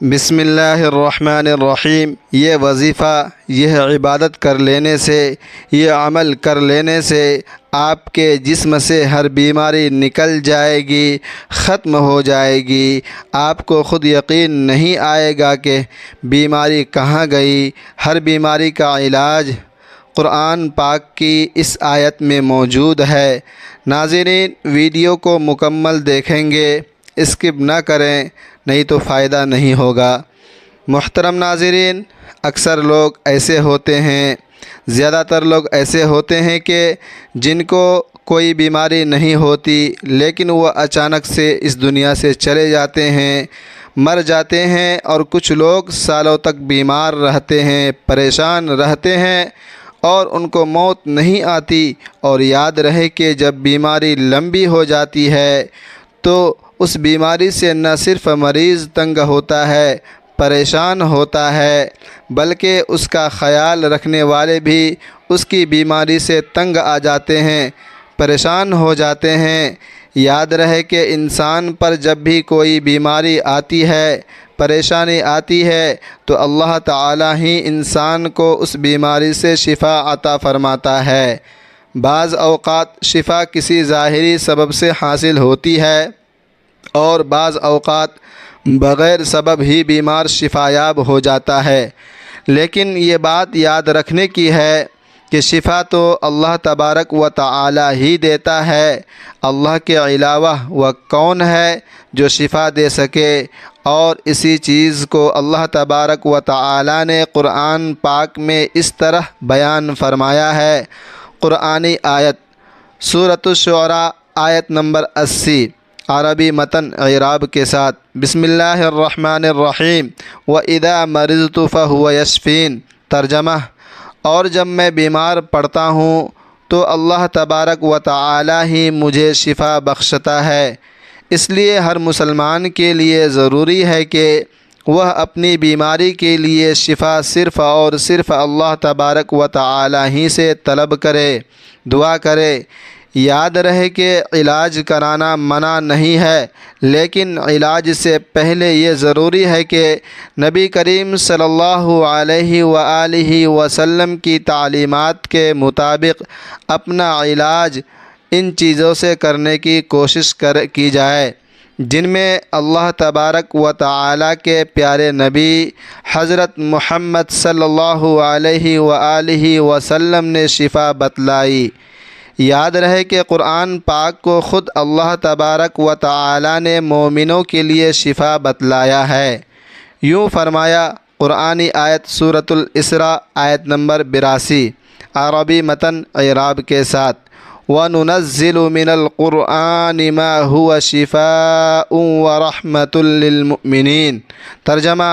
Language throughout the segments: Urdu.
بسم اللہ الرحمن الرحیم۔ یہ وظیفہ، یہ عبادت کر لینے سے، یہ عمل کر لینے سے آپ کے جسم سے ہر بیماری نکل جائے گی، ختم ہو جائے گی۔ آپ کو خود یقین نہیں آئے گا کہ بیماری کہاں گئی۔ ہر بیماری کا علاج قرآن پاک کی اس آیت میں موجود ہے۔ ناظرین، ویڈیو کو مکمل دیکھیں گے، اسکپ نہ کریں، نہیں تو فائدہ نہیں ہوگا۔ محترم ناظرین، اکثر لوگ ایسے ہوتے ہیں، زیادہ تر لوگ ایسے ہوتے ہیں کہ جن کو کوئی بیماری نہیں ہوتی، لیکن وہ اچانک سے اس دنیا سے چلے جاتے ہیں، مر جاتے ہیں، اور کچھ لوگ سالوں تک بیمار رہتے ہیں، پریشان رہتے ہیں، اور ان کو موت نہیں آتی۔ اور یاد رہے کہ جب بیماری لمبی ہو جاتی ہے تو اس بیماری سے نہ صرف مریض تنگ ہوتا ہے، پریشان ہوتا ہے، بلکہ اس کا خیال رکھنے والے بھی اس کی بیماری سے تنگ آ جاتے ہیں، پریشان ہو جاتے ہیں۔ یاد رہے کہ انسان پر جب بھی کوئی بیماری آتی ہے، پریشانی آتی ہے، تو اللہ تعالی ہی انسان کو اس بیماری سے شفا عطا فرماتا ہے۔ بعض اوقات شفا کسی ظاہری سبب سے حاصل ہوتی ہے، اور بعض اوقات بغیر سبب ہی بیمار شفا یاب ہو جاتا ہے۔ لیکن یہ بات یاد رکھنے کی ہے کہ شفا تو اللہ تبارک و تعالی ہی دیتا ہے۔ اللہ کے علاوہ وہ کون ہے جو شفا دے سکے؟ اور اسی چیز کو اللہ تبارک و تعالی نے قرآن پاک میں اس طرح بیان فرمایا ہے۔ قرآنی آیت سورۃ الشعراء آیت نمبر 80، عربی متن اعراب کے ساتھ۔ بسم اللہ الرحمن الرحیم۔ وَإِذَا مَرِضْتُ فَهُوَ يَشْفِينِ۔ ترجمہ: اور جب میں بیمار پڑتا ہوں تو اللہ تبارک و تعالی ہی مجھے شفا بخشتا ہے۔ اس لیے ہر مسلمان کے لیے ضروری ہے کہ وہ اپنی بیماری کے لیے شفا صرف اور صرف اللہ تبارک و تعالی ہی سے طلب کرے، دعا کرے۔ یاد رہے کہ علاج کرانا منع نہیں ہے، لیکن علاج سے پہلے یہ ضروری ہے کہ نبی کریم صلی اللہ علیہ وآلہ وسلم کی تعلیمات کے مطابق اپنا علاج ان چیزوں سے کرنے کی کوشش کی جائے جن میں اللہ تبارک و تعالی کے پیارے نبی حضرت محمد صلی اللہ علیہ وآلہ وسلم نے شفا بتلائی۔ یاد رہے کہ قرآن پاک کو خود اللہ تبارک و تعالی نے مومنوں کے لیے شفا بتلایا ہے۔ یوں فرمایا، قرآنی آیت سورۃ الاسراء آیت نمبر 82، عربی متن اعراب کے ساتھ۔ وَنُنَزِّلُ مِنَ الْقُرْآنِ مَا هُوَ شِفَاءٌ وَرَحْمَةٌ لِّلْمُؤْمِنِينَ۔ ترجمہ: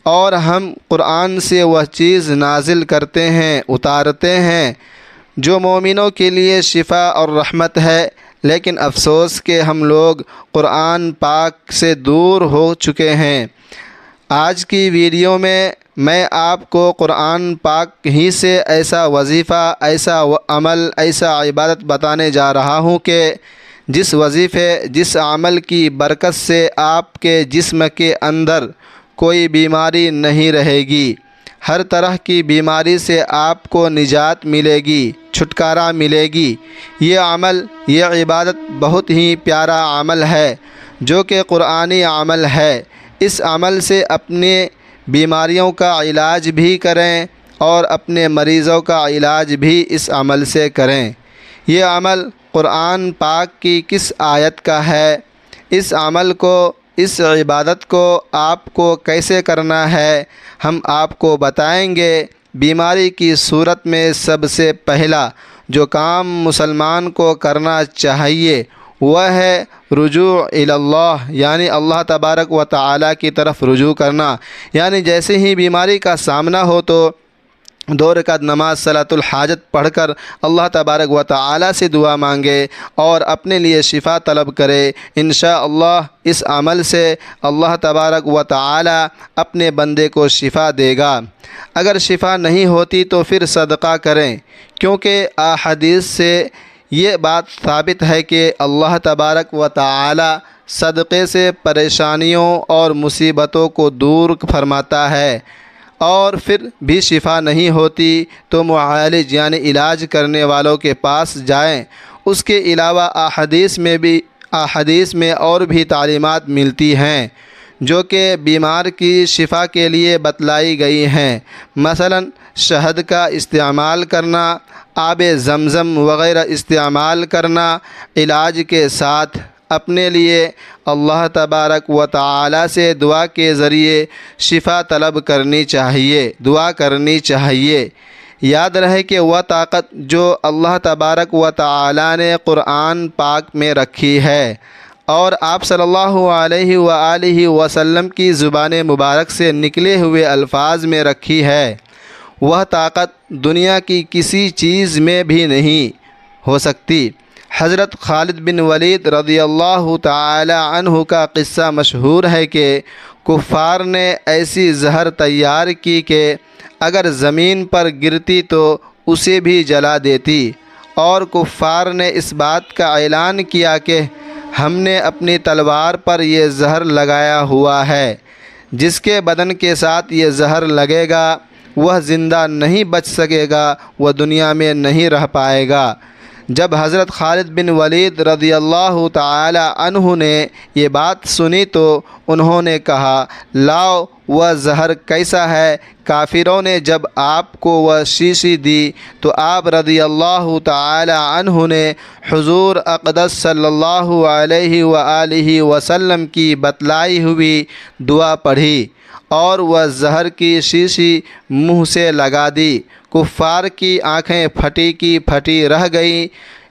اور ہم قرآن سے وہ چیز نازل کرتے ہیں، اتارتے ہیں جو مومنوں کے لیے شفا اور رحمت ہے، لیکن افسوس کہ ہم لوگ قرآن پاک سے دور ہو چکے ہیں۔ آج کی ویڈیو میں آپ کو قرآن پاک ہی سے ایسا وظیفہ، ایسا عمل، ایسا عبادت بتانے جا رہا ہوں کہ جس وظیفے، جس عمل کی برکت سے آپ کے جسم کے اندر کوئی بیماری نہیں رہے گی۔ ہر طرح کی بیماری سے آپ کو نجات ملے گی، چھٹکارا ملے گی۔ یہ عمل، یہ عبادت بہت ہی پیارا عمل ہے جو کہ قرآنی عمل ہے۔ اس عمل سے اپنے بیماریوں کا علاج بھی کریں اور اپنے مریضوں کا علاج بھی اس عمل سے کریں۔ یہ عمل قرآن پاک کی کس آیت کا ہے؟ اس عمل کو، اس عبادت کو آپ کو کیسے کرنا ہے، ہم آپ کو بتائیں گے۔ بیماری کی صورت میں سب سے پہلا جو کام مسلمان کو کرنا چاہیے وہ ہے رجوع الی اللہ، یعنی اللہ تبارک و تعالی کی طرف رجوع کرنا۔ یعنی جیسے ہی بیماری کا سامنا ہو تو 2 رکعت نماز صلاۃ الحاجت پڑھ کر اللہ تبارک و تعالی سے دعا مانگے اور اپنے لیے شفا طلب کرے۔ انشاءاللہ اس عمل سے اللہ تبارک و تعالی اپنے بندے کو شفا دے گا۔ اگر شفا نہیں ہوتی تو پھر صدقہ کریں، کیونکہ احادیث سے یہ بات ثابت ہے کہ اللہ تبارک و تعالی صدقے سے پریشانیوں اور مصیبتوں کو دور فرماتا ہے، اور پھر بھی شفا نہیں ہوتی تو معالج یعنی علاج کرنے والوں کے پاس جائیں۔ اس کے علاوہ احادیث میں اور بھی تعلیمات ملتی ہیں جو کہ بیمار کی شفا کے لیے بتلائی گئی ہیں، مثلا شہد کا استعمال کرنا، آب زمزم وغیرہ استعمال کرنا، علاج کے ساتھ اپنے لیے اللہ تبارک و تعالی سے دعا کے ذریعے شفا طلب کرنی چاہیے، دعا کرنی چاہیے۔ یاد رہے کہ وہ طاقت جو اللہ تبارک و تعالی نے قرآن پاک میں رکھی ہے اور آپ صلی اللہ علیہ وآلہ وسلم کی زبان مبارک سے نکلے ہوئے الفاظ میں رکھی ہے، وہ طاقت دنیا کی کسی چیز میں بھی نہیں ہو سکتی۔ حضرت خالد بن ولید رضی اللہ تعالی عنہ کا قصہ مشہور ہے کہ کفار نے ایسی زہر تیار کی کہ اگر زمین پر گرتی تو اسے بھی جلا دیتی، اور کفار نے اس بات کا اعلان کیا کہ ہم نے اپنی تلوار پر یہ زہر لگایا ہوا ہے، جس کے بدن کے ساتھ یہ زہر لگے گا وہ زندہ نہیں بچ سکے گا، وہ دنیا میں نہیں رہ پائے گا۔ جب حضرت خالد بن ولید رضی اللہ تعالی عنہ نے یہ بات سنی تو انہوں نے کہا، لاؤ وہ زہر کیسا ہے؟ کافروں نے جب آپ کو وہ شیشی دی تو آپ رضی اللہ تعالی عنہ نے حضور اقدس صلی اللہ علیہ وآلہ وسلم کی بتلائی ہوئی دعا پڑھی اور وہ زہر کی شیشی منہ سے لگا دی۔ کفار کی آنکھیں پھٹی کی پھٹی رہ گئیں۔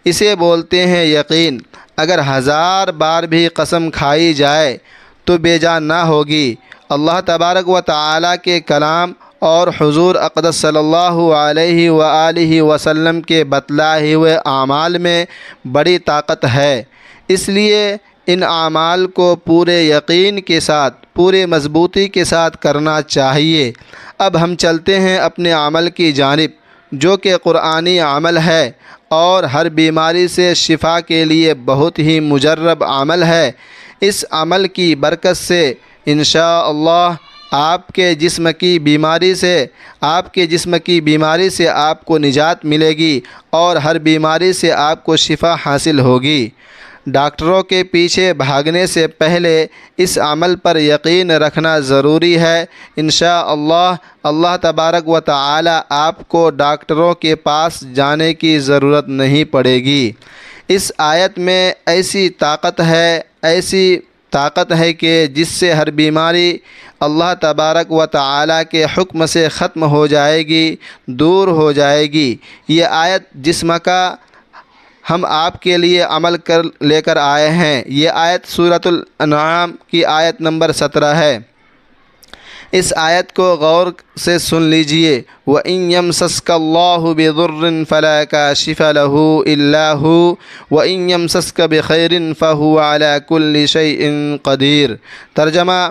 اسے بولتے ہیں یقین۔ اگر 1000 بار بھی قسم کھائی جائے تو بے جان نہ ہوگی۔ اللہ تبارک و تعالی کے کلام اور حضور اقدس صلی اللہ علیہ وآلہ وسلم کے بتلائے ہوئے اعمال میں بڑی طاقت ہے، اس لیے ان اعمال کو پورے یقین کے ساتھ، پورے مضبوطی کے ساتھ کرنا چاہیے۔ اب ہم چلتے ہیں اپنے عمل کی جانب جو کہ قرآنی عمل ہے اور ہر بیماری سے شفا کے لیے بہت ہی مجرب عمل ہے۔ اس عمل کی برکت سے انشاءاللہ آپ کے جسم کی بیماری سے آپ کو نجات ملے گی اور ہر بیماری سے آپ کو شفا حاصل ہوگی۔ ڈاکٹروں کے پیچھے بھاگنے سے پہلے اس عمل پر یقین رکھنا ضروری ہے۔ انشاءاللہ اللہ تبارک و تعالی آپ کو ڈاکٹروں کے پاس جانے کی ضرورت نہیں پڑے گی۔ اس آیت میں ایسی طاقت ہے کہ جس سے ہر بیماری اللہ تبارک و تعالی کے حکم سے ختم ہو جائے گی، دور ہو جائے گی۔ یہ آیت جسم کا ہم آپ کے لیے عمل لے کر آئے ہیں۔ یہ آیت سورۃ الانعام کی آیت نمبر 17 ہے۔ اس آیت کو غور سے سن لیجئے۔ وَإِن يَمْسَسْكَ اللَّهُ بِضُرٍّ فَلَا كَاشِفَ لَهُ إِلَّا هُوَ وَإِن يَمْسَسْكَ بِخَيْرٍ فَهُوَ عَلَى كُلِّ شَيْءٍ قَدِيرٌ۔ ترجمہ،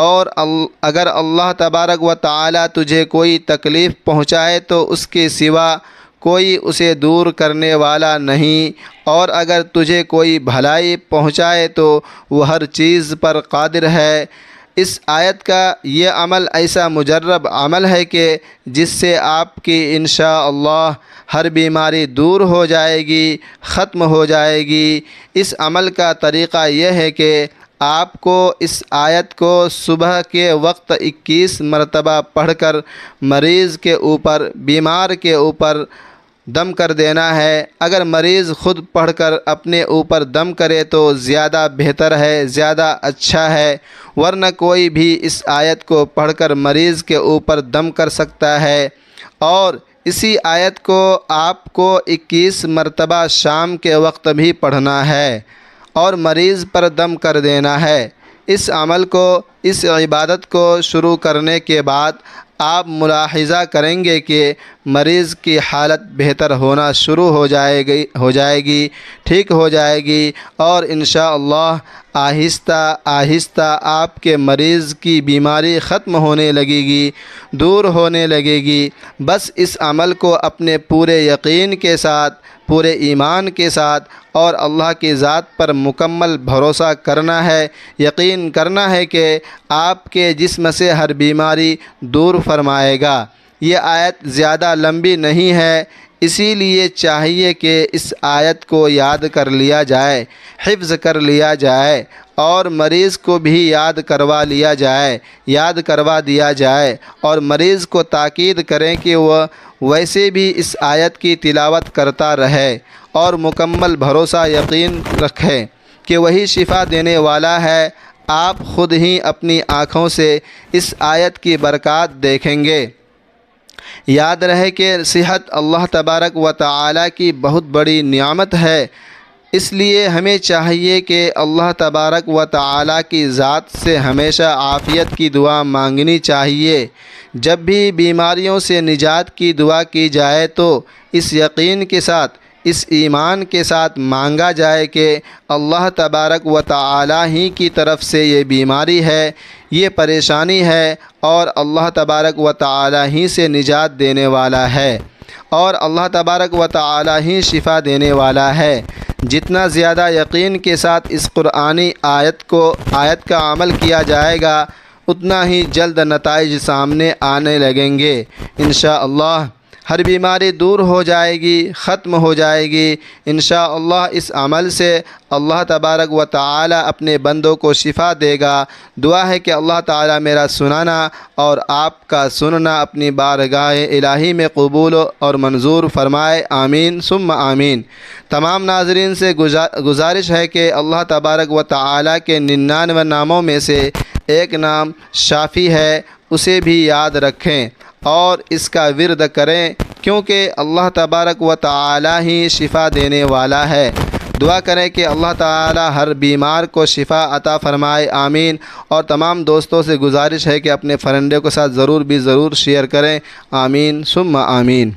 اور اگر اللہ تبارک و تعالی تجھے کوئی تکلیف پہنچائے تو اس کے سوا کوئی اسے دور کرنے والا نہیں، اور اگر تجھے کوئی بھلائی پہنچائے تو وہ ہر چیز پر قادر ہے۔ اس آیت کا یہ عمل ایسا مجرب عمل ہے کہ جس سے آپ کی انشاءاللہ ہر بیماری دور ہو جائے گی، ختم ہو جائے گی۔ اس عمل کا طریقہ یہ ہے کہ آپ کو اس آیت کو صبح کے وقت 21 مرتبہ پڑھ کر مریض کے اوپر، بیمار کے اوپر دم کر دینا ہے۔ اگر مریض خود پڑھ کر اپنے اوپر دم کرے تو زیادہ بہتر ہے، زیادہ اچھا ہے، ورنہ کوئی بھی اس آیت کو پڑھ کر مریض کے اوپر دم کر سکتا ہے۔ اور اسی آیت کو آپ کو 21 مرتبہ شام کے وقت بھی پڑھنا ہے اور مریض پر دم کر دینا ہے۔ اس عمل کو، اس عبادت کو شروع کرنے کے بعد آپ ملاحظہ کریں گے کہ مریض کی حالت بہتر ہونا شروع ہو جائے گی، ٹھیک ہو جائے گی، اور انشاءاللہ آہستہ آہستہ آپ کے مریض کی بیماری ختم ہونے لگے گی، دور ہونے لگے گی۔ بس اس عمل کو اپنے پورے یقین کے ساتھ، پورے ایمان کے ساتھ اور اللہ کی ذات پر مکمل بھروسہ کرنا ہے، یقین کرنا ہے کہ آپ کے جسم سے ہر بیماری دور فرمائے گا۔ یہ آیت زیادہ لمبی نہیں ہے، اسی لیے چاہیے کہ اس آیت کو یاد کر لیا جائے، حفظ کر لیا جائے، اور مریض کو بھی یاد کروا دیا جائے، اور مریض کو تاکید کریں کہ وہ ویسے بھی اس آیت کی تلاوت کرتا رہے، اور مکمل بھروسہ یقین رکھے کہ وہی شفا دینے والا ہے۔ آپ خود ہی اپنی آنکھوں سے اس آیت کی برکات دیکھیں گے۔ یاد رہے کہ صحت اللہ تبارک و تعالی کی بہت بڑی نعمت ہے، اس لیے ہمیں چاہیے کہ اللہ تبارک و تعالی کی ذات سے ہمیشہ عافیت کی دعا مانگنی چاہیے۔ جب بھی بیماریوں سے نجات کی دعا کی جائے تو اس یقین کے ساتھ، اس ایمان کے ساتھ مانگا جائے کہ اللہ تبارک و تعالی ہی کی طرف سے یہ بیماری ہے، یہ پریشانی ہے، اور اللہ تبارک و تعالی ہی سے نجات دینے والا ہے، اور اللہ تبارک و تعالی ہی شفا دینے والا ہے۔ جتنا زیادہ یقین کے ساتھ اس قرآنی آیت کا عمل کیا جائے گا، اتنا ہی جلد نتائج سامنے آنے لگیں گے۔ انشاءاللہ ہر بیماری دور ہو جائے گی، ختم ہو جائے گی۔ انشاءاللہ اس عمل سے اللہ تبارک و تعالی اپنے بندوں کو شفا دے گا۔ دعا ہے کہ اللہ تعالی میرا سنانا اور آپ کا سننا اپنی بارگاہ الہی میں قبول اور منظور فرمائے، آمین ثم آمین۔ تمام ناظرین سے گزارش ہے کہ اللہ تبارک و تعالی کے 99 ناموں میں سے ایک نام شافی ہے، اسے بھی یاد رکھیں اور اس کا ورد کریں، کیونکہ اللہ تبارک و تعالی ہی شفا دینے والا ہے۔ دعا کریں کہ اللہ تعالی ہر بیمار کو شفا عطا فرمائے، آمین۔ اور تمام دوستوں سے گزارش ہے کہ اپنے فرینڈوں کے ساتھ ضرور شیئر کریں، آمین ثم آمین۔